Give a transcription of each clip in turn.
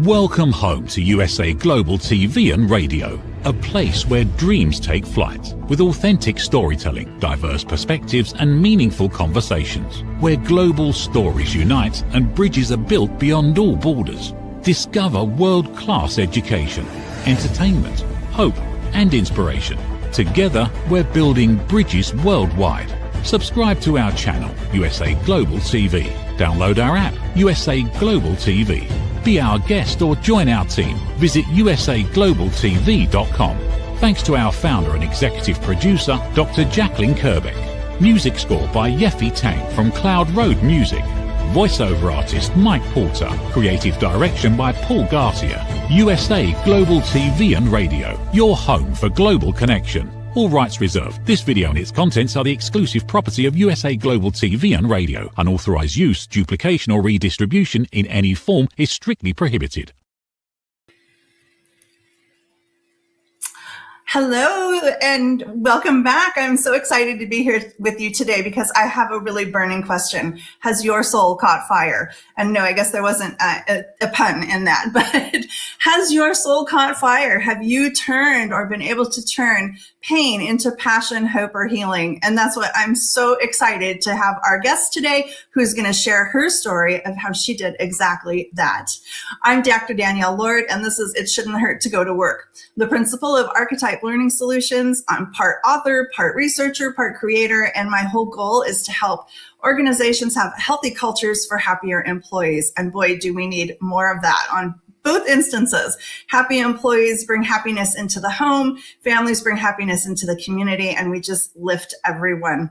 Welcome home to USA Global TV and Radio, a place where dreams take flight, with authentic storytelling, diverse perspectives and meaningful conversations, where global stories unite and bridges are built beyond all borders. Discover world-class education, entertainment, hope and inspiration. Together, we're building bridges worldwide. Subscribe to our channel, USA Global TV. Download our app, USA Global TV. Be our guest or join our team. Visit usaglobaltv.com. Thanks to our founder and executive producer, Dr. Jacqueline Kerbeck. Music score by Yeffy Tang from Cloud Road Music. Voiceover artist Mike Porter. Creative direction by Paul Garcia. USA Global TV and Radio. Your home for global connection. All rights reserved. This video and its contents are the exclusive property of USA Global TV and Radio. Unauthorized use, duplication or redistribution in any form is strictly prohibited. Hello and welcome back. I'm so excited to be here with you today because I have a really burning question. Has your soul caught fire? And no, I guess there wasn't a pun in that, but has your soul caught fire? Have you turned or been able to turn pain into passion, hope, or healing? And that's what I'm so excited to have our guest today, who's going to share her story of how she did exactly that. I'm Dr. Danielle Lord, and this is It Shouldn't Hurt to Go to Work, the principal of Archetype Learning Solutions. I'm part author, part researcher, part creator, and my whole goal is to help organizations have healthy cultures for happier employees. And boy, do we need more of that on both instances. Happy employees bring happiness into the home, families bring happiness into the community, and we just lift everyone.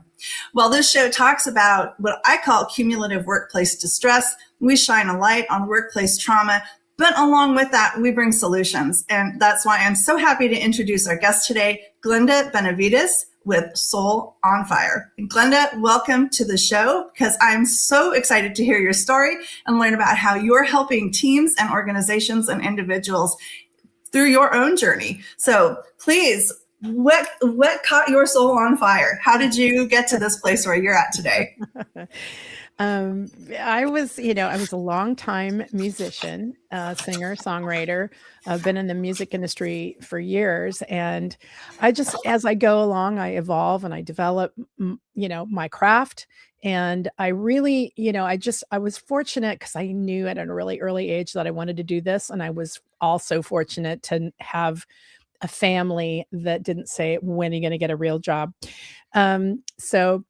Well, this show talks about what I call cumulative workplace distress. We shine a light on workplace trauma, but along with that, we bring solutions. And that's why I'm so happy to introduce our guest today, Glenda Benevides with Soul on Fire. And Glenda, welcome to the show, because I'm so excited to hear your story and learn about how you're helping teams and organizations and individuals through your own journey. So please, what caught your soul on fire? How did you get to this place where you're at today? I was a longtime musician, singer, songwriter. I've been in the music industry for years, and as I go along, I evolve and I develop, my craft. And I really, I was fortunate because I knew at a really early age that I wanted to do this. And I was also fortunate to have a family that didn't say, when are you going to get a real job? So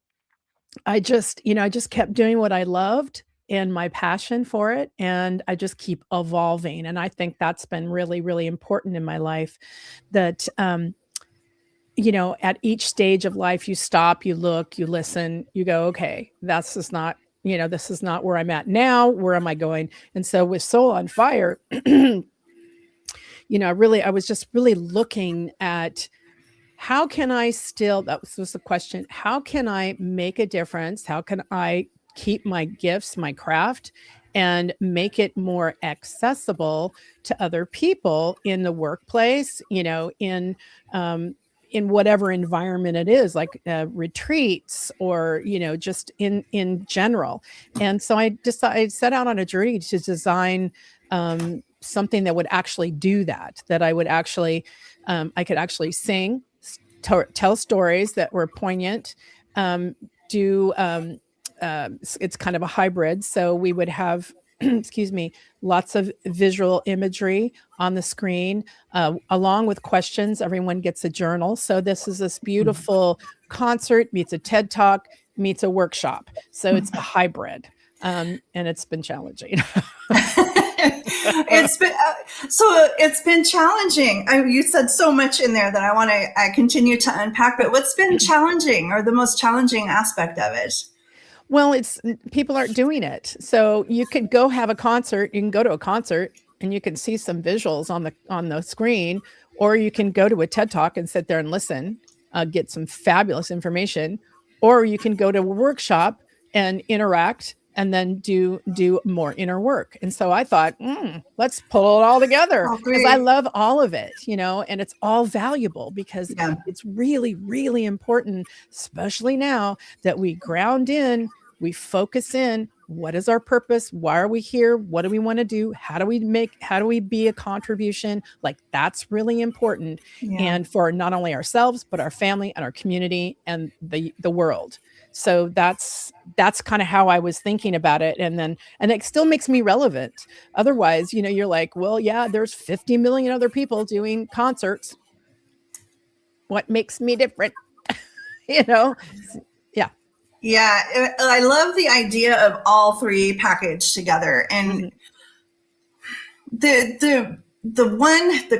I just kept doing what I loved and my passion for it. And I just keep evolving. And I think that's been really, really important in my life, that, at each stage of life, you stop, you look, you listen, you go, okay, this is not where I'm at now. Where am I going? And so with Soul on Fire, I was just really looking at, how can I that was the question, how can I make a difference? How can I keep my gifts, my craft, and make it more accessible to other people in the workplace, in whatever environment it is, like retreats or, just in general. And so I set out on a journey to design something that would actually do that I would actually, I could actually sing, tell stories that were poignant, it's kind of a hybrid. So we would have, lots of visual imagery on the screen, along with questions. Everyone gets a journal. So this is this beautiful concert meets a TED Talk meets a workshop. So it's a hybrid, and it's been challenging. It's been challenging. You said so much in there that I want to continue to unpack, but what's been challenging, or the most challenging aspect of it? Well, it's people aren't doing it. So you could go have a concert, you can go to a concert and you can see some visuals on the screen, or you can go to a TED Talk and sit there and listen, get some fabulous information, or you can go to a workshop and interact and then do more inner work. And so I thought, let's pull it all together, because I love all of it, and it's all valuable, because it's really, really important, especially now, that we ground in, we focus in, what is our purpose? Why are we here? What do we want to do? How do we be a contribution? Like, that's really important. Yeah. And for not only ourselves, but our family and our community and the world. So that's kind of how I was thinking about it. And it still makes me relevant. Otherwise, you're like, well, yeah, there's 50 million other people doing concerts. What makes me different? Yeah. Yeah, I love the idea of all three packaged together, and the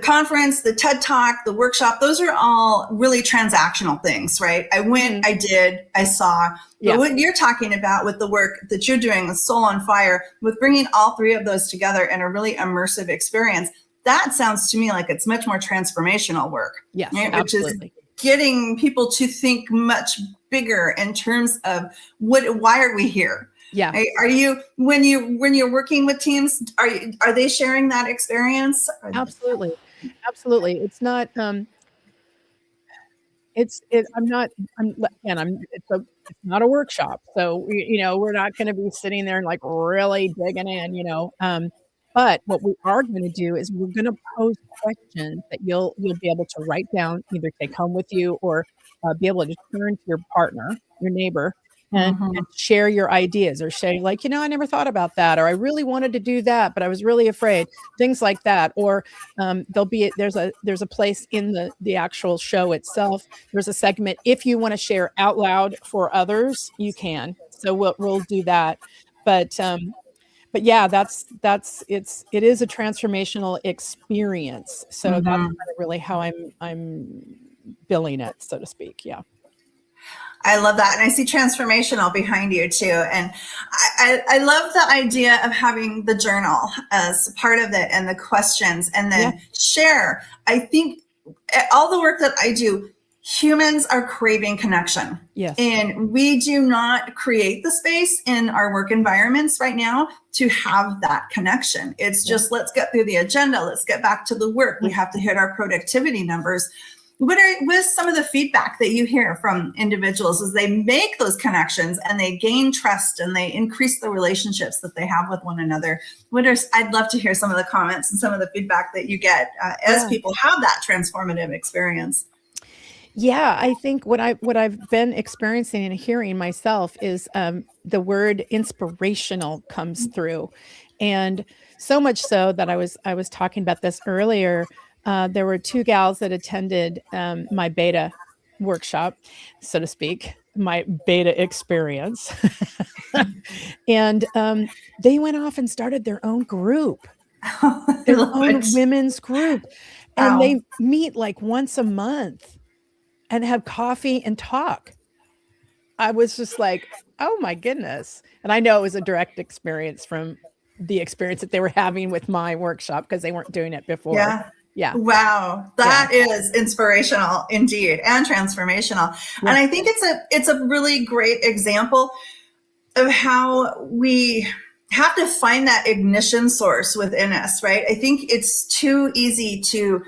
conference, the TED Talk, the workshop, those are all really transactional things, right? I went, I did, I saw. But what you're talking about with the work that you're doing with Soul on Fire, with bringing all three of those together in a really immersive experience, that sounds to me like it's much more transformational work. Yes, right? absolutely. Which is getting people to think much bigger in terms of why are we here? Yeah. Are you, when you're working with teams, are they sharing that experience? Absolutely. It's not, it's not a workshop. So we're not going to be sitting there and like really digging in, but what we are going to do is we're going to pose questions that you'll be able to write down, either take home with you or be able to turn to your partner, your neighbor, and share your ideas, or say like, I never thought about that, or I really wanted to do that, but I was really afraid, things like that. Or there's a place in the actual show itself. There's a segment, if you want to share out loud for others, you can. So we'll do that. But yeah, it is a transformational experience. So that's kind of really how I'm billing it, so to speak. Yeah. I love that. And I see transformational behind you too. And I love the idea of having the journal as part of it, and the questions, and then share. I think all the work that I do, humans are craving connection. Yes. And we do not create the space in our work environments right now to have that connection. It's just, let's get through the agenda. Let's get back to the work. We have to hit our productivity numbers. What is some of the feedback that you hear from individuals as they make those connections and they gain trust and they increase the relationships that they have with one another? I'd love to hear some of the comments and some of the feedback that you get as people have that transformative experience. Yeah, I think what I've been experiencing and hearing myself is the word inspirational comes through, and so much so that I was talking about this earlier. There were two gals that attended my beta workshop, so to speak, my beta experience, and they went off and started their own group, their own women's group, and they meet like once a month and have coffee and talk. I was just like, oh my goodness. And I know it was a direct experience from the experience that they were having with my workshop, because they weren't doing it before. Yeah. Wow. That is inspirational indeed, and transformational. Yeah. And I think it's a really great example of how we have to find that ignition source within us, right? I think it's too easy to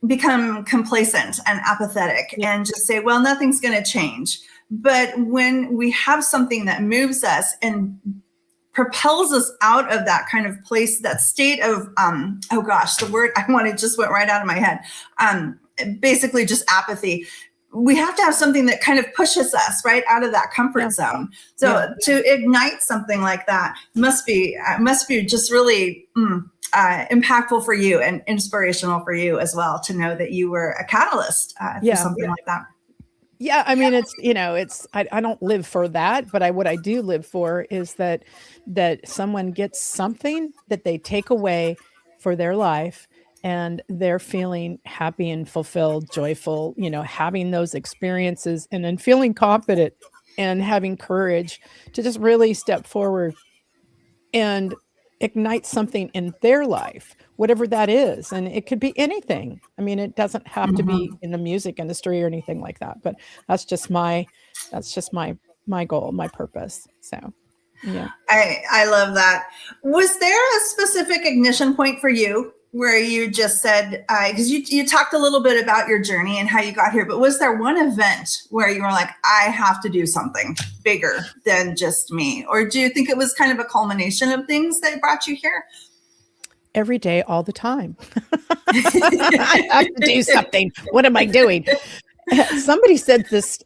become complacent and apathetic and just say, well, nothing's going to change. But when we have something that moves us and propels us out of that kind of place, that state of, oh gosh, the word I wanted just went right out of my head. Basically just apathy. We have to have something that kind of pushes us right out of that comfort zone. So to ignite something like that must be just really impactful for you and inspirational for you as well, to know that you were a catalyst for something like that. Yeah, I mean, I don't live for that, but what I do live for is that someone gets something that they take away for their life, and they're feeling happy and fulfilled, joyful, having those experiences, and then feeling confident and having courage to just really step forward and ignite something in their life, whatever that is. And it could be anything. I mean, it doesn't have to be in the music industry or anything like that, but that's just my goal, my purpose. So, yeah. I love that. Was there a specific ignition point for you where you just said, because you talked a little bit about your journey and how you got here, but was there one event where you were like, I have to do something bigger than just me? Or do you think it was kind of a culmination of things that brought you here? Every day, all the time. I have to do something. What am I doing? Somebody said this,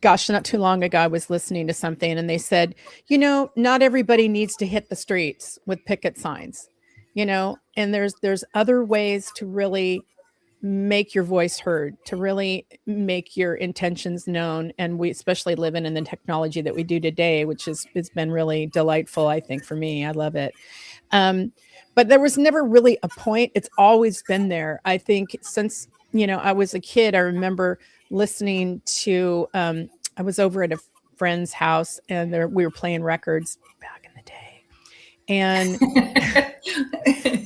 gosh, not too long ago, I was listening to something and they said, not everybody needs to hit the streets with picket signs, and there's other ways to really make your voice heard, to really make your intentions known. And we especially living in the technology that we do today, which it's been really delightful, I think, for me. I love it. But there was never really a point. It's always been there. I think since, I was a kid, I remember listening to, I was over at a friend's house and we were playing records back in the day. And,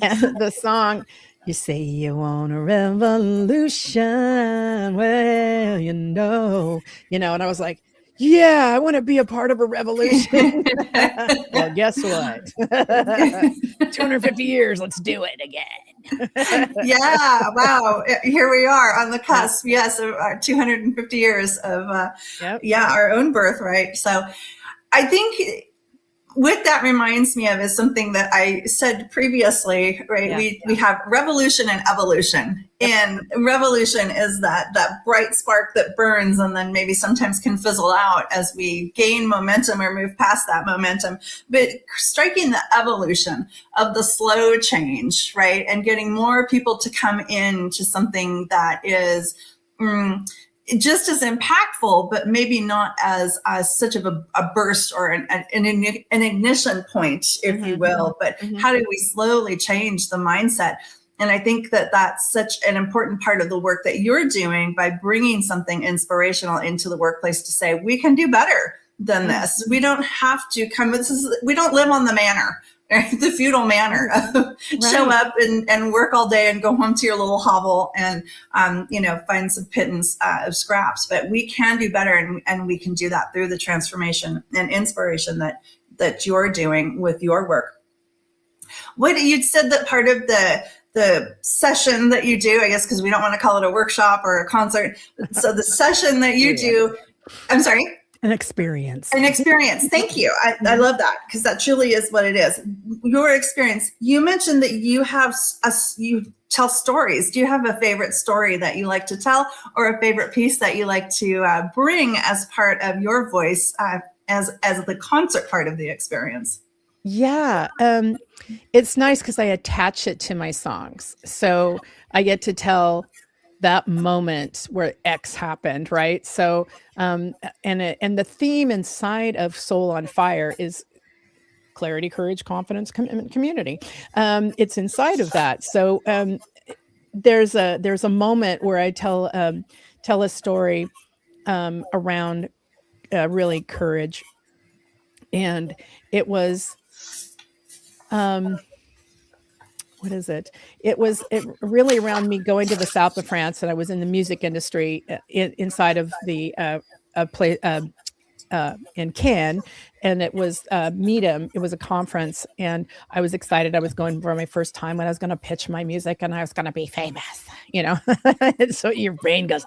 and the song, you say you want a revolution. Well, and I was like, yeah, I want to be a part of a revolution. Well, guess what? 250 years, let's do it again. Yeah, wow. Here we are on the cusp, yes, of our 250 years of, our own birthright. So I think what that reminds me of is something that I said previously, right? Yeah. We have revolution and evolution. And revolution is that bright spark that burns and then maybe sometimes can fizzle out as we gain momentum or move past that momentum. But striking the evolution of the slow change, right? And getting more people to come into something that is just as impactful, but maybe not as such of a burst or an ignition point, if you will. But how do we slowly change the mindset? And I think that that's such an important part of the work that you're doing by bringing something inspirational into the workplace to say, we can do better than this. We don't have to we don't live on the manor. The feudal manner of show up and work all day and go home to your little hovel and, find some pittance of scraps. But we can do better, and we can do that through the transformation and inspiration that you're doing with your work. What you'd said that part of the session that you do, I guess, because we don't want to call it a workshop or a concert. So the session that you do, I'm sorry? An experience. Thank you. I love that, because that truly is what it is. Your experience. You mentioned that you tell stories. Do you have a favorite story that you like to tell, or a favorite piece that you like to bring as part of your voice as the concert part of the experience? Yeah. It's nice because I attach it to my songs. So I get to tell that moment where X happened, right? So, and the theme inside of Soul on Fire is clarity, courage, confidence, community. It's inside of that. So there's a moment where I tell a story around really courage, and it was. What is it? It was really around me going to the south of France, and I was in the music industry inside of the play in Cannes, and it was Meetum. It was a conference, and I was excited. I was going for my first time when I was going to pitch my music, and I was going to be famous, And so your brain goes,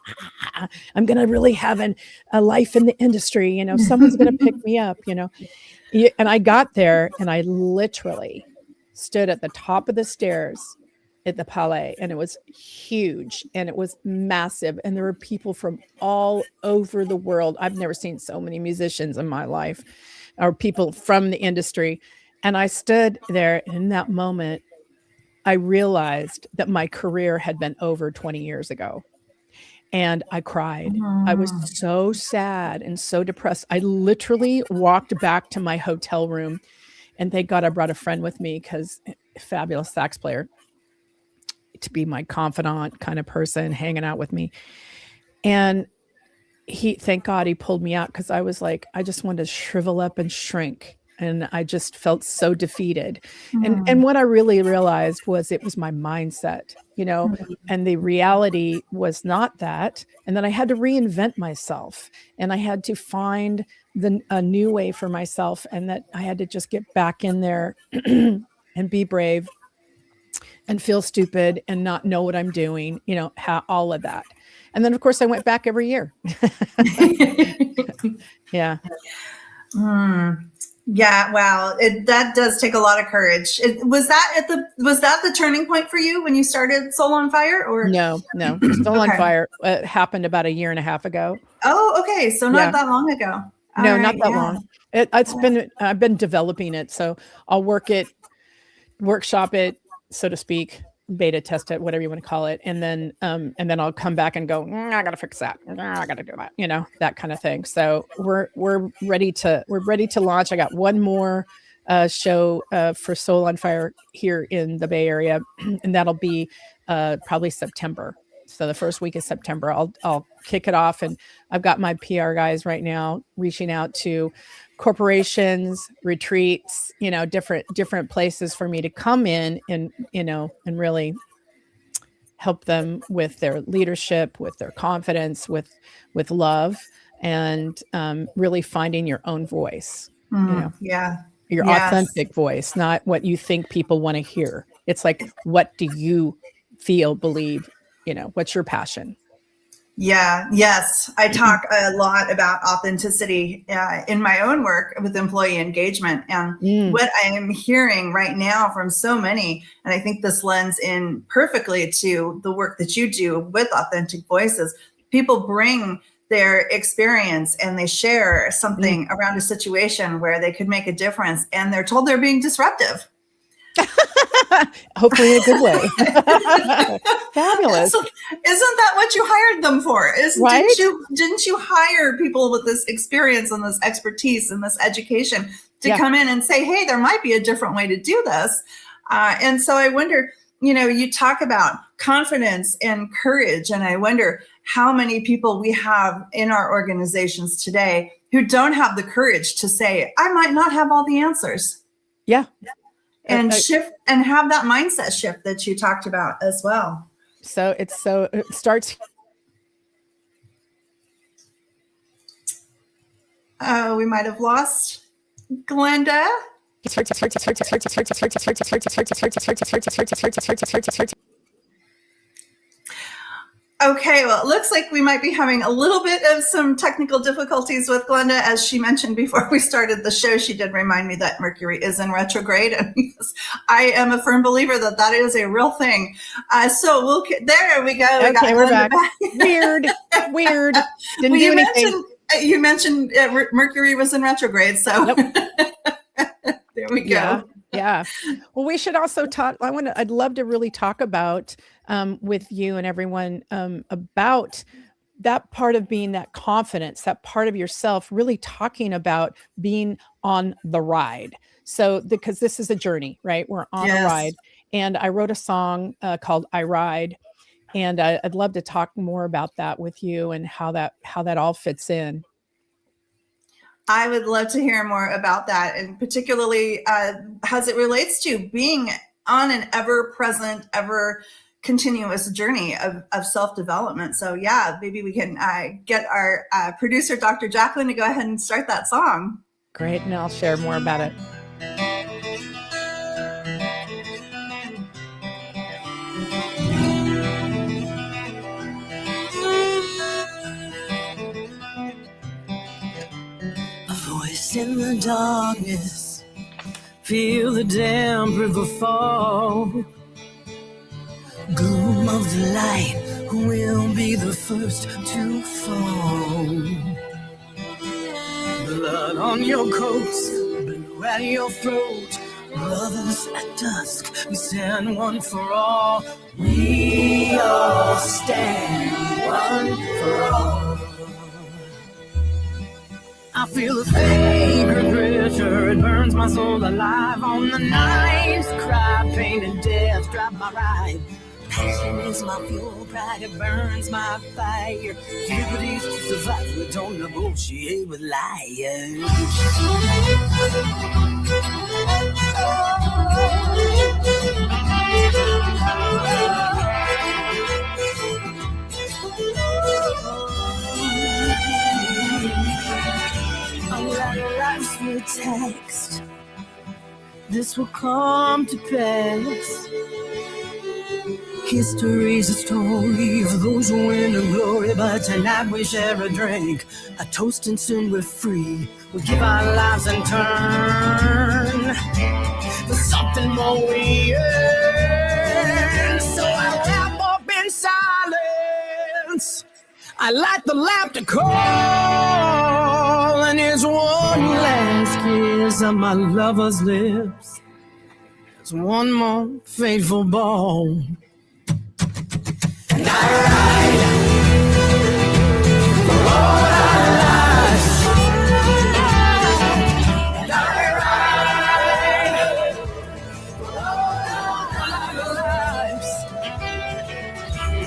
I'm going to really have a life in the industry, Someone's going to pick me up, And I got there, and I literally stood at the top of the stairs at the Palais, and it was huge and it was massive. And there were people from all over the world. I've never seen so many musicians in my life, or people from the industry. And I stood there, and in that moment, I realized that my career had been over 20 years ago. And I cried. I was so sad and so depressed. I literally walked back to my hotel room. And thank God I brought a friend with me, because fabulous sax player, to be my confidant kind of person, hanging out with me. And thank God he pulled me out, because I was like, I just wanted to shrivel up and shrink. And I just felt so defeated. And what I really realized was it was my mindset, and the reality was not that. And then I had to reinvent myself, and I had to find a new way for myself, and that I had to just get back in there and be brave and feel stupid and not know what I'm doing, all of that. And then, of course, I went back every year. Yeah. Yeah, wow. That does take a lot of courage. Was that the turning point for you when you started Soul on Fire, or? No. Soul on Fire happened about a year and a half ago. Oh, okay. So not that long ago. No, not that long. I've been developing it. So I'll workshop it, so to speak, beta test it, whatever you want to call it. And then I'll come back and go, I got to fix that. I got to do that, that kind of thing. So we're ready to launch. I got one more show for Soul on Fire here in the Bay Area, and that'll be probably September. So the first week of September, I'll kick it off, and I've got my PR guys right now reaching out to corporations, retreats, different places for me to come in and really help them with their leadership, with their confidence, with love, and really finding your own voice. Your authentic voice, not what you think people want to hear. It's like, what do you feel, believe? What's your passion? Yeah. Yes. I talk a lot about authenticity in my own work with employee engagement. And what I am hearing right now from so many, and I think this lends in perfectly to the work that you do with Authentic Voices, people bring their experience and they share something around a situation where they could make a difference, and they're told they're being disruptive. Hopefully in a good way. Fabulous. So, isn't that what you hired them for? Right? Didn't you hire people with this experience and this expertise and this education to come in and say, hey, there might be a different way to do this? And so I wonder, you talk about confidence and courage, and I wonder how many people we have in our organizations today who don't have the courage to say, I might not have all the answers. Yeah. And shift and have that mindset shift that you talked about as well. So it starts. Oh, we might have lost Glenda. Okay, well, it looks like we might be having a little bit of some technical difficulties with Glenda. As she mentioned before we started the show, she did remind me that Mercury is in retrograde. And I am a firm believer that is a real thing. So there we go. Okay, we're back. Weird. Didn't do anything. You mentioned Mercury was in retrograde. So there we go. Yeah. Well, we should also talk. I'd love to really talk about with you and everyone about that part of being that confidence, that part of yourself, really talking about being on the ride. So, because this is a journey, right? We're on a ride. And I wrote a song called I Ride. And I'd love to talk more about that with you and how that all fits in. I would love to hear more about that, and particularly as it relates to being on an ever-present, ever-continuous journey of self-development. So yeah, maybe we can get our producer, Dr. Jacqueline, to go ahead and start that song. Great, and I'll share more about it. In the darkness, feel the damp river fall. Gloom of the light will be the first to fall. Blood on your coats, blue at your throat. Brothers at dusk, we stand one for all. We all stand one for all. I feel a sacred pressure, it burns my soul alive. On the night's cry, pain and death drive my ride. Passion is my fuel, pride, it burns my fire. Liberties to survive, we don't negotiate with liars. Life's a text, this will come to pass. History's a story of those who win the glory, but tonight we share a drink, a toast, and soon we're free. We give our lives and turn for something more we earn. So I wrap up in silence. I light the lamp to call, and here's one last kiss on my lover's lips. There's one more fateful ball. And I ride for all our lives. And I ride for all our lives.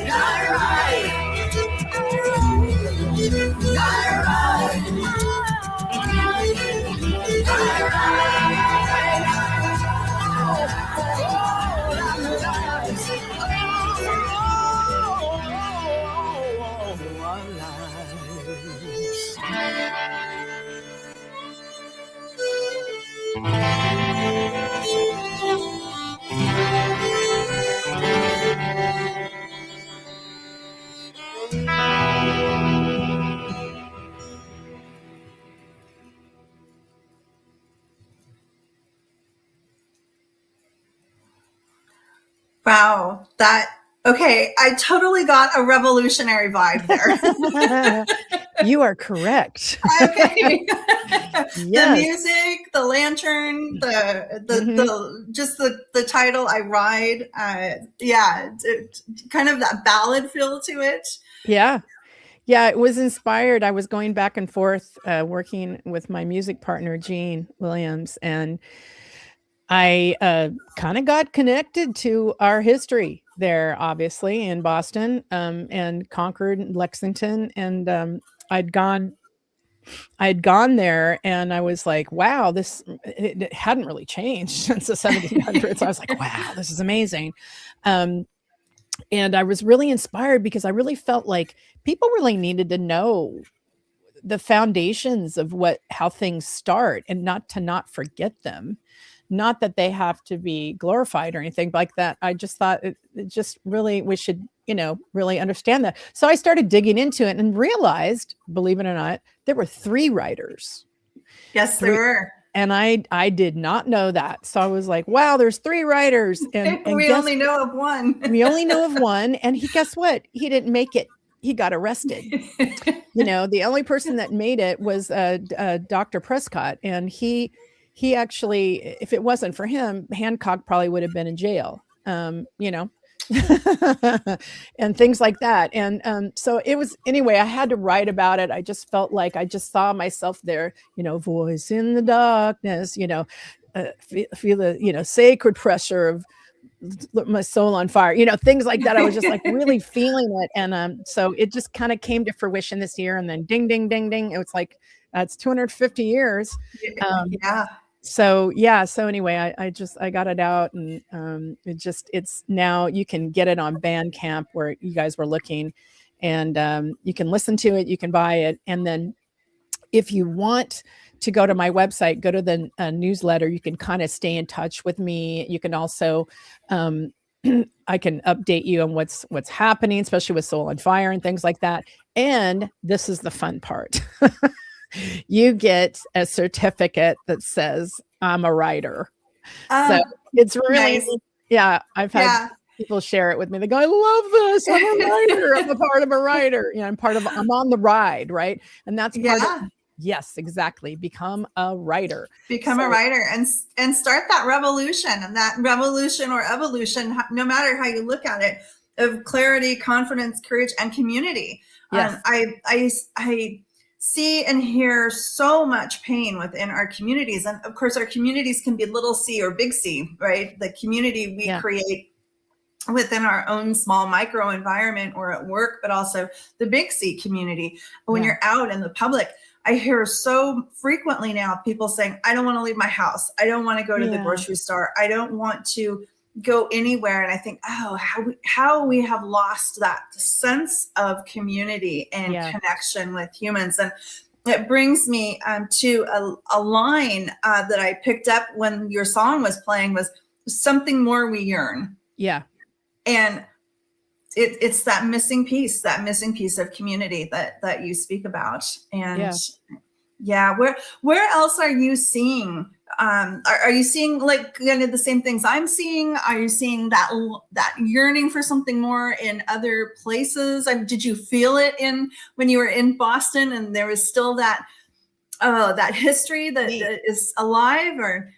And I ride. And I ride. And I ride for all our lives. Wow, okay, I totally got a revolutionary vibe there. You are correct. Okay. Yes. The music, the lantern, the just the title, I Ride. It kind of that ballad feel to it. Yeah. Yeah, it was inspired. I was going back and forth working with my music partner, Gene Williams, and I kind of got connected to our history there, obviously, in Boston, and Concord, Lexington. And I'd gone there, and I was like, wow, it hadn't really changed since the 1700s. I was like, wow, this is amazing. And I was really inspired because I really felt like people really needed to know the foundations of how things start, and not forget them. Not that they have to be glorified or anything like that. I just thought it just really, we should, really understand that. So I started digging into it and realized, believe it or not, there were 3 writers. Yes, there were. And I did not know that. So I was like, wow, there's 3 writers. And we only know of one. We only know of one. And guess what? He didn't make it. He got arrested. The only person that made it was Dr. Prescott. And he actually, if it wasn't for him, Hancock probably would have been in jail, and things like that. And so it was, anyway, I had to write about it. I just felt like I just saw myself there, voice in the darkness, feel the, sacred pressure of my soul on fire, things like that. I was just like really feeling it. And so it just kind of came to fruition this year. And then ding, ding, ding, ding. It was like, it's 250 years. Yeah. So anyway, I got it out, and it's now you can get it on Bandcamp where you guys were looking, and you can listen to it, you can buy it. And then if you want to go to my website, go to the newsletter, you can kind of stay in touch with me. You can also, I can update you on what's happening, especially with Soul on Fire and things like that. And this is the fun part. You get a certificate that says I'm a writer. So it's really, nice. Yeah, I've had people share it with me. They go, I love this. I'm a writer. I'm a part of a writer. I'm on the ride. Right. And that's part of, yes, exactly. Become a writer. Become a writer and start that revolution, and that revolution or evolution, no matter how you look at it, of clarity, confidence, courage, and community. Yes. I see and hear so much pain within our communities. And of course, our communities can be little c or big C, right? The community we create within our own small micro environment or at work, but also the big C community. When you're out in the public, I hear so frequently now people saying, I don't want to leave my house. I don't want to go to the grocery store. I don't want to go anywhere. And I think, how we have lost that sense of community and connection with humans. And it brings me to a line that I picked up when your song was playing, was something more we yearn. Yeah. And it's that missing piece of community that you speak about. And where else are you seeing, are you seeing like kind of the same things I'm seeing? Are you seeing that yearning for something more in other places? Did you feel it when you were in Boston and there was still that history that is alive? Or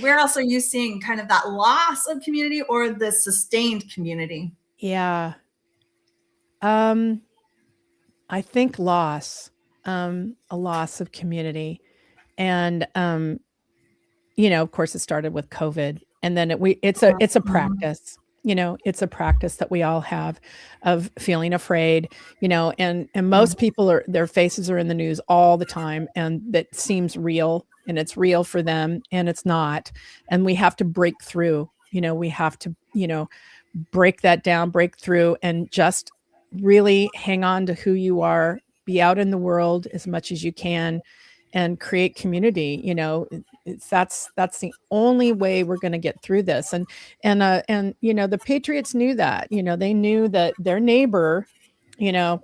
where else are you seeing kind of that loss of community or the sustained community? Yeah. I think a loss of community. And, of course it started with COVID, and then it's a practice, it's a practice that we all have of feeling afraid, and most people their faces are in the news all the time, and that seems real, and it's real for them, and it's not. And we have to break through, we have to, break that down, break through, and just really hang on to who you are, be out in the world as much as you can, and create community. That's the only way we're going to get through this. And the Patriots knew that. They knew that their neighbor, they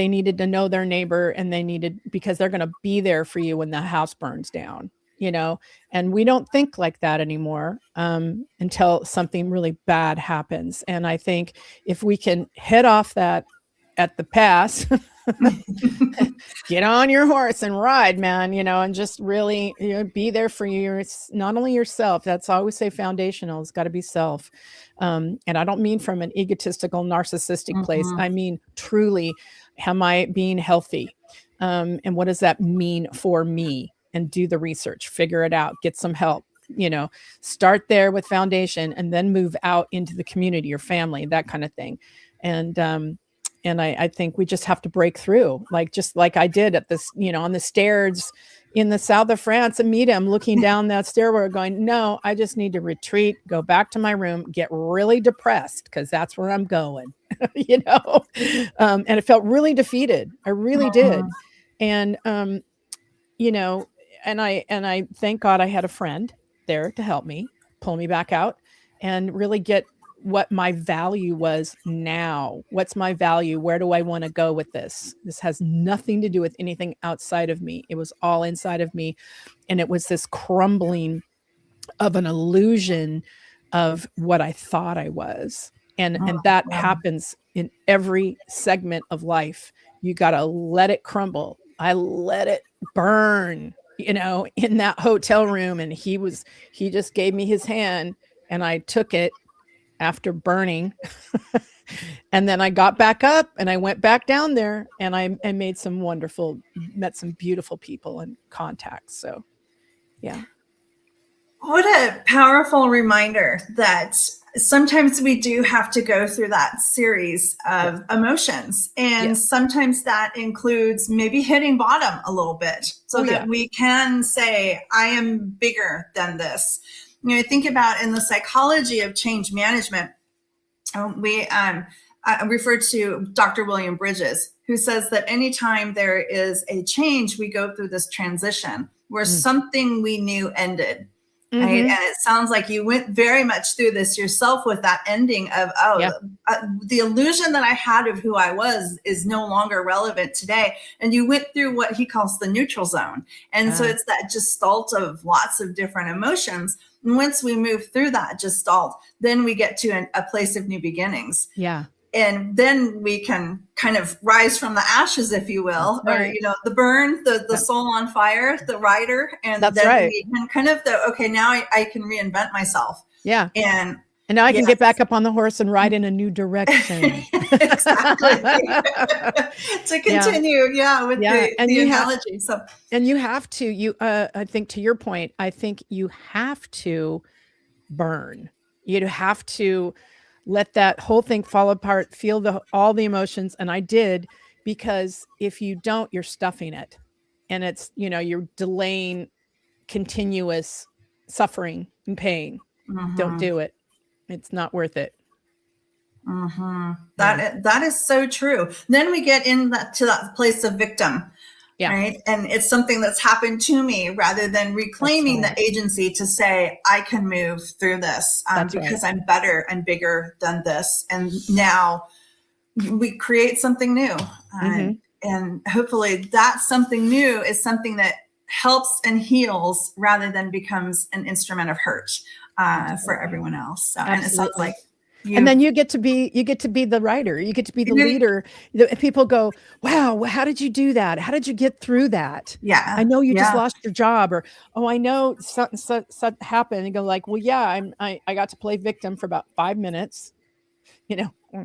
needed to know their neighbor, and because they're going to be there for you when the house burns down. And we don't think like that anymore, until something really bad happens. And I think if we can head off that at the pass, get on your horse and ride, man, and just really be there for you. It's not only yourself. That's, I always say, foundational. It's got to be self. And I don't mean from an egotistical, narcissistic place. I mean, truly, am I being healthy? And what does that mean for me? And do the research, figure it out, get some help, start there with foundation, and then move out into the community or family, that kind of thing. And I think we just have to break through, just like I did at this, on the stairs in the south of France, and meet him looking down that stairway going, no, I just need to retreat, go back to my room, get really depressed, because that's where I'm going, and it felt really defeated. I really did. And, and I thank God I had a friend there to help me pull me back out and really get what my value was now. What's my value? Where do I want to go with this? This has nothing to do with anything outside of me. It was all inside of me. And it was this crumbling of an illusion of what I thought I was. And that happens in every segment of life. You got to let it crumble. I let it burn, in that hotel room. And he just gave me his hand, and I took it after burning. And then I got back up and I went back down there, and I met some beautiful people and contacts. So, yeah. What a powerful reminder that sometimes we do have to go through that series of emotions. And sometimes that includes maybe hitting bottom a little bit so that we can say, I am bigger than this. Think about in the psychology of change management, I refer to Dr. William Bridges, who says that anytime there is a change, we go through this transition where something we knew ended. Right? And it sounds like you went very much through this yourself with that ending of, the illusion that I had of who I was is no longer relevant today. And you went through what he calls the neutral zone. And so it's that gestalt of lots of different emotions. And once we move through that gestalt, then we get to a place of new beginnings. Yeah. And then we can kind of rise from the ashes, if you will, or, the burn, the soul on fire, the rider. And then we can kind of now I can reinvent myself. Yeah. And now I can get back up on the horse and ride in a new direction. Exactly. To continue, with the analogy. And you have to, I think to your point, I think you have to burn. You have to let that whole thing fall apart, feel all the emotions. And I did, because if you don't, you're stuffing it. And it's, you're delaying continuous suffering and pain. Don't do it. It's not worth it. That is so true. Then we get to that place of victim. Yeah. Right. And it's something that's happened to me rather than reclaiming right. the agency to say, I can move through this because I'm better and bigger than this. And now we create something new. And hopefully that something new is something that helps and heals rather than becomes an instrument of hurt for everyone else. So, and it sounds like and then you get to be the writer. You get to be the leader. People go, wow, how did you do that? How did you get through that? Yeah. I know you just lost your job, or, oh, I know something happened. And go like, well, yeah, I got to play victim for about 5 minutes, you know, you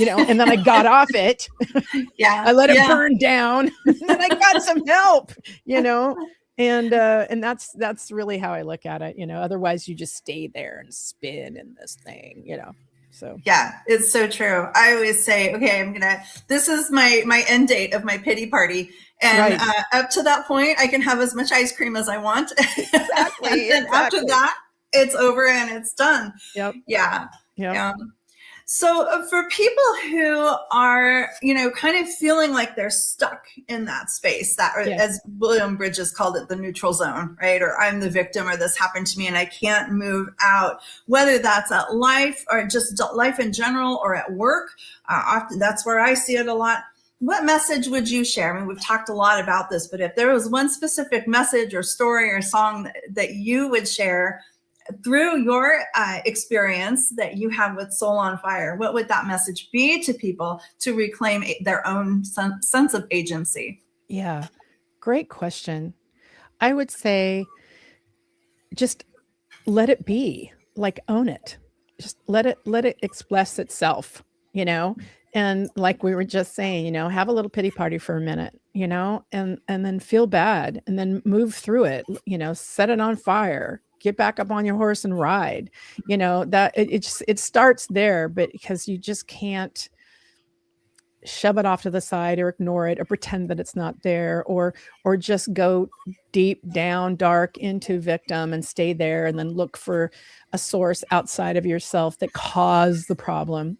know, and then I got off it. I let it burn down, and then I got some help, you know. And that's really how I look at it, you know. Otherwise you just stay there and spin in this thing, you know. So yeah, it's so true. I always say, okay, this is my end date of my pity party. And up to that point, I can have as much ice cream as I want. Exactly. And then after that, it's over and it's done. Yep. Yeah. So for people who are, you know, kind of feeling like they're stuck in that space, that, or as William Bridges called it, the neutral zone, right? Or I'm the victim, or this happened to me and I can't move out, whether that's at life or just life in general or at work. Often that's where I see it a lot. What message would you share? I mean, we've talked a lot about this, but if there was one specific message or story or song that you would share through your experience that you have with Soul on Fire, what would that message be to people to reclaim their own sense of agency? Yeah, great question. I would say just let it be, like own it. Just let it express itself, you know? And like we were just saying, you know, have a little pity party for a minute, you know, and then feel bad and then move through it, you know, set it on fire, get back up on your horse and ride, you know, that it starts there, but because you just can't shove it off to the side or ignore it or pretend that it's not there, or just go deep down, dark into victim and stay there and then look for a source outside of yourself that caused the problem.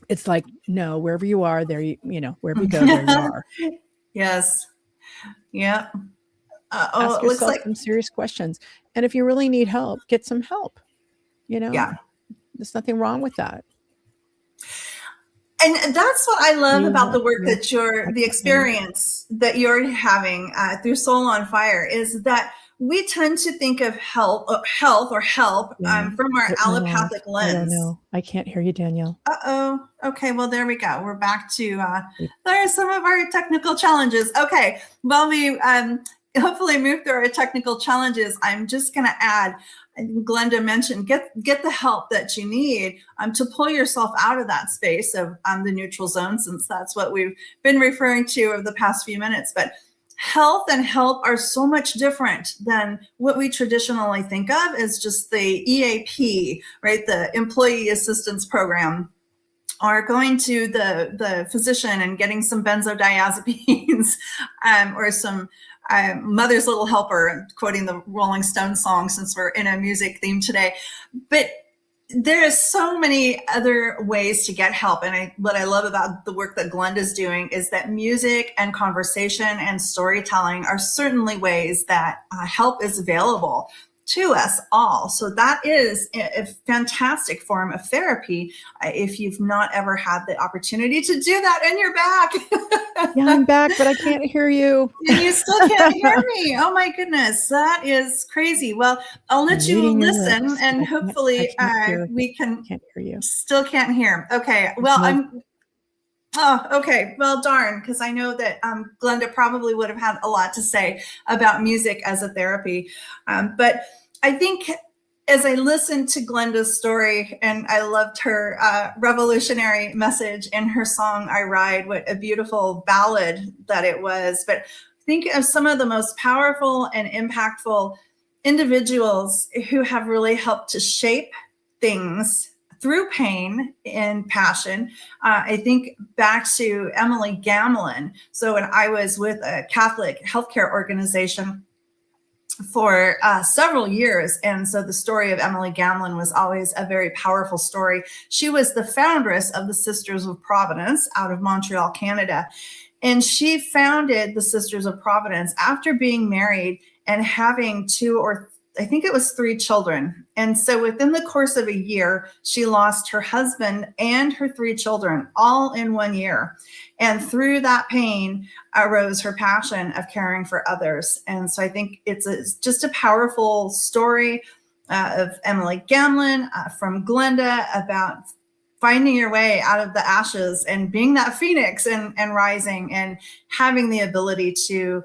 It's like, no, wherever you are, there you know, wherever you go, there you are. Yes. Yeah. Ask yourself some serious questions. And if you really need help, get some help. You know, there's nothing wrong with that. And that's what I love about the work that the experience that you're having through Soul on Fire, is that we tend to think of health from our allopathic lens. I don't know. I can't hear you, Danielle. Uh-oh. Okay, well, there we go. We're back to, there are some of our technical challenges. Okay, well, we hopefully move through our technical challenges. I'm just going to add, Glenda mentioned, get the help that you need to pull yourself out of that space of the neutral zone, since that's what we've been referring to over the past few minutes. But health and help are so much different than what we traditionally think of as just the EAP, right? The Employee Assistance Program, or going to the physician and getting some benzodiazepines or some Mother's Little Helper, quoting the Rolling Stones song, since we're in a music theme today. But there is so many other ways to get help. And what I love about the work that Glenda's doing is that music and conversation and storytelling are certainly ways that help is available to us all. So that is a fantastic form of therapy if you've not ever had the opportunity to do that, and you're back. Yeah, I'm back, but I can't hear you. You still can't hear me. Oh my goodness, that is crazy. Well, I'll let you listen, and hopefully we can. Can't hear you. Still can't hear. Okay. Well, okay. Well, darn, because I know that Glenda probably would have had a lot to say about music as a therapy. But I think as I listened to Glenda's story, and I loved her revolutionary message in her song, I Ride, what a beautiful ballad that it was. But think of some of the most powerful and impactful individuals who have really helped to shape things through pain and passion. I think back to Emily Gamlin. So when I was with a Catholic healthcare organization for several years, and so the story of Emily Gamlin was always a very powerful story. She was the foundress of the Sisters of Providence out of Montreal, Canada. And she founded the Sisters of Providence after being married and having I think it was 3 children. And so within the course of a year, she lost her husband and her 3 children all in 1 year. And through that pain arose her passion of caring for others. And so I think it's just a powerful story of Emily Gamlin from Glenda about finding your way out of the ashes and being that phoenix and rising and having the ability to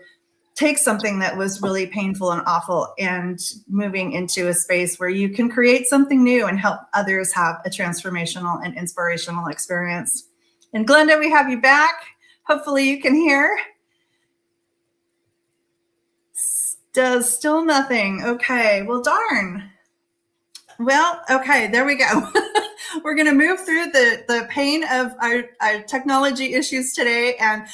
take something that was really painful and awful and moving into a space where you can create something new and help others have a transformational and inspirational experience. And Glenda, we have you back. Hopefully you can hear. Does still nothing. Okay, well, darn. Well, okay, there we go. We're going to move through the pain of our technology issues today. And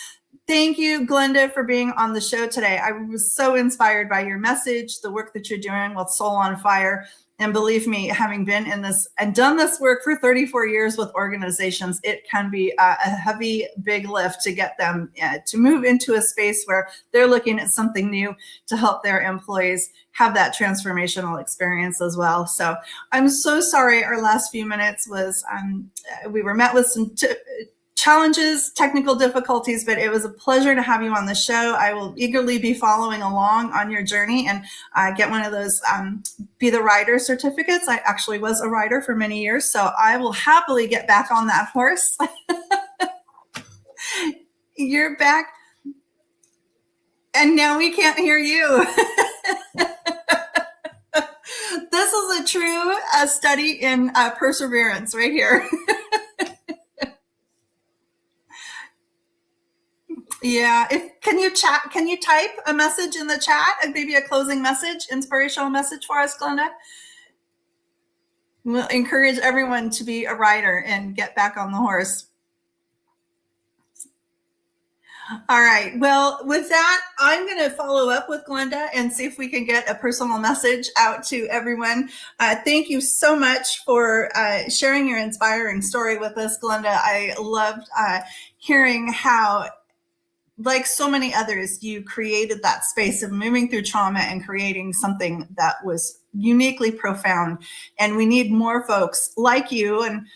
thank you, Glenda, for being on the show today. I was so inspired by your message, the work that you're doing with Soul on Fire. And believe me, having been in this and done this work for 34 years with organizations, it can be a heavy, big lift to get them to move into a space where they're looking at something new to help their employees have that transformational experience as well. So I'm so sorry our last few minutes was, we were met with some challenges, technical difficulties, but it was a pleasure to have you on the show. I will eagerly be following along on your journey and get one of those Be the Rider certificates. I actually was a rider for many years, so I will happily get back on that horse. You're back, and now we can't hear you. This is a true study in perseverance right here. Yeah, can you type a message in the chat and maybe a closing message, inspirational message for us, Glenda? We'll encourage everyone to be a rider and get back on the horse. All right. Well, with that, I'm going to follow up with Glenda and see if we can get a personal message out to everyone. Thank you so much for sharing your inspiring story with us, Glenda. I loved hearing how, like so many others, you created that space of moving through trauma and creating something that was uniquely profound. And we need more folks like you and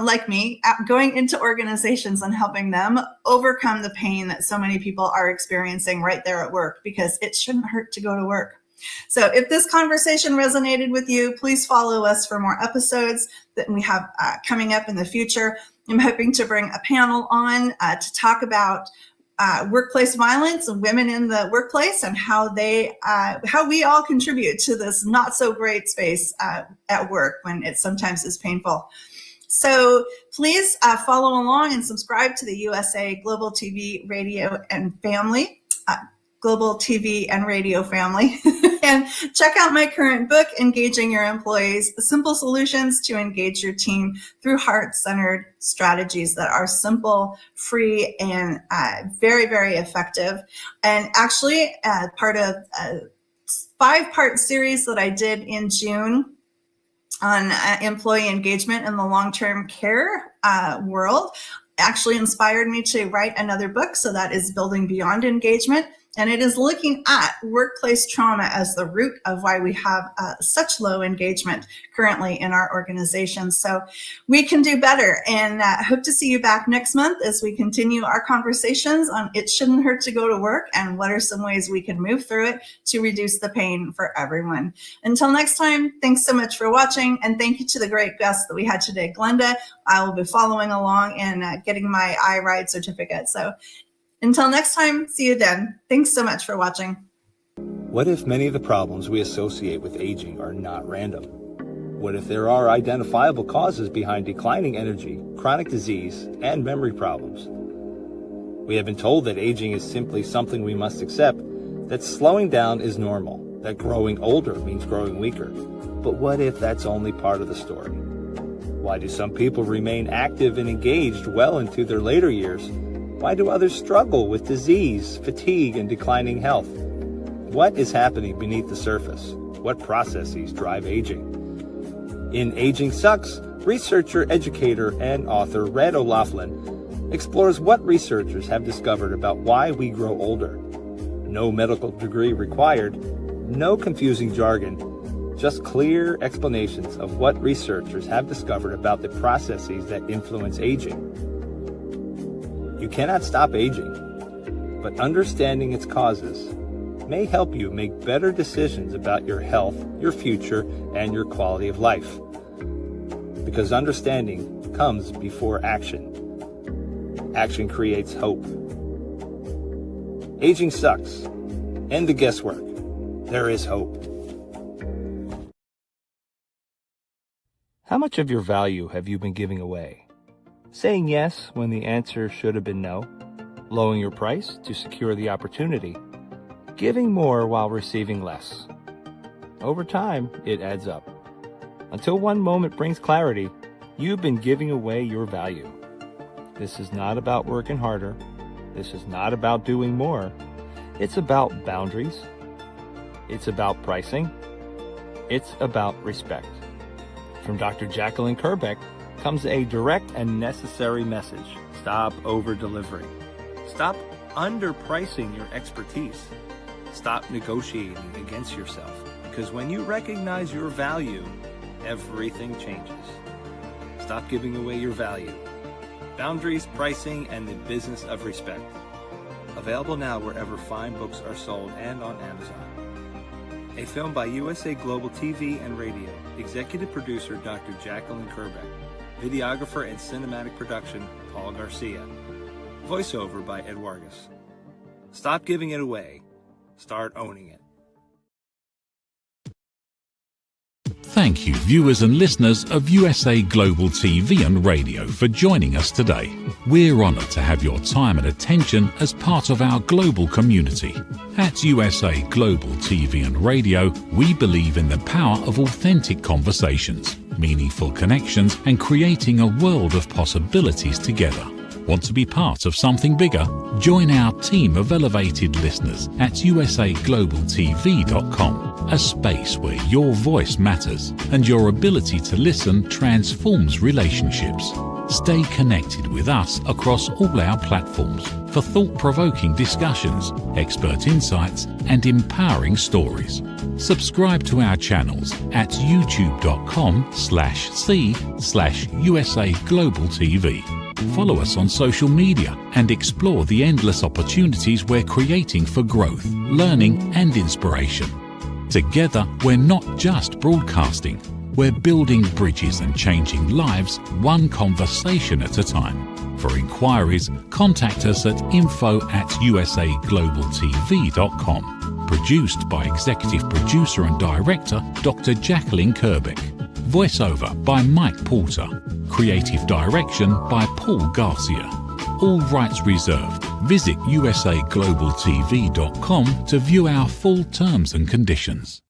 like me going into organizations and helping them overcome the pain that so many people are experiencing right there at work, because it shouldn't hurt to go to work. So if this conversation resonated with you, please follow us for more episodes that we have coming up in the future. I'm hoping to bring a panel on to talk about workplace violence and women in the workplace and how we all contribute to this not so great space at work when it sometimes is painful. So please follow along and subscribe to the USA Global TV, Radio, and Family, Global TV and Radio Family, and check out my current book, Engaging Your Employees, Simple Solutions to Engage Your Team Through Heart-Centered Strategies that are simple, free, and very, very effective. And actually, part of a 5-part series that I did in June on employee engagement in the long-term care world actually inspired me to write another book. So that is Building Beyond Engagement. And it is looking at workplace trauma as the root of why we have such low engagement currently in our organizations. So we can do better, and hope to see you back next month as we continue our conversations on it shouldn't hurt to go to work and what are some ways we can move through it to reduce the pain for everyone. Until next time, thanks so much for watching, and thank you to the great guest that we had today, Glenda. I will be following along and getting my iRide certificate. So until next time, see you then. Thanks so much for watching. What if many of the problems we associate with aging are not random? What if there are identifiable causes behind declining energy, chronic disease, and memory problems? We have been told that aging is simply something we must accept, that slowing down is normal, that growing older means growing weaker. But what if that's only part of the story? Why do some people remain active and engaged well into their later years? Why do others struggle with disease, fatigue, and declining health? What is happening beneath the surface? What processes drive aging? In Aging Sucks, researcher, educator, and author Red O'Loughlin explores what researchers have discovered about why we grow older. No medical degree required, no confusing jargon, just clear explanations of what researchers have discovered about the processes that influence aging. You cannot stop aging, but understanding its causes may help you make better decisions about your health, your future, and your quality of life. Because understanding comes before action. Action creates hope. Aging sucks. End the guesswork. There is hope. How much of your value have you been giving away? Saying yes when the answer should have been no? Lowering your price to secure the opportunity? Giving more while receiving less? Over time, it adds up. Until one moment brings clarity, you've been giving away your value. This is not about working harder. This is not about doing more. It's about boundaries. It's about pricing. It's about respect. From Dr. Jacqueline Kerbeck comes a direct and necessary message. Stop over-delivering. Stop underpricing your expertise. Stop negotiating against yourself. Because when you recognize your value, everything changes. Stop giving away your value. Boundaries, pricing, and the business of respect. Available now wherever fine books are sold and on Amazon. A film by USA Global TV and Radio. Executive producer Dr. Jacqueline Kerbeck. Videographer and cinematic production Paul Garcia. Voiceover by Ed Vargas. Stop giving it away. Start owning it. Thank you, viewers and listeners of USA Global TV and Radio, for joining us today. We're honoured to have your time and attention as part of our global community. At USA Global TV and Radio, we believe in the power of authentic conversations, meaningful connections, and creating a world of possibilities together. Want to be part of something bigger? Join our team of elevated listeners at usaglobaltv.com, a space where your voice matters and your ability to listen transforms relationships. Stay connected with us across all our platforms for thought-provoking discussions, expert insights, and empowering stories. Subscribe to our channels at youtube.com/c/USA Global TV. Follow us on social media and explore the endless opportunities we're creating for growth, learning, and inspiration. Together, we're not just broadcasting, we're building bridges and changing lives one conversation at a time. For inquiries, contact us at info@usaglobaltv.com. Produced by Executive Producer and Director Dr. Jacqueline Kerbeck. Voiceover by Mike Porter. Creative direction by Paul Garcia. All rights reserved. Visit usaglobaltv.com to view our full terms and conditions.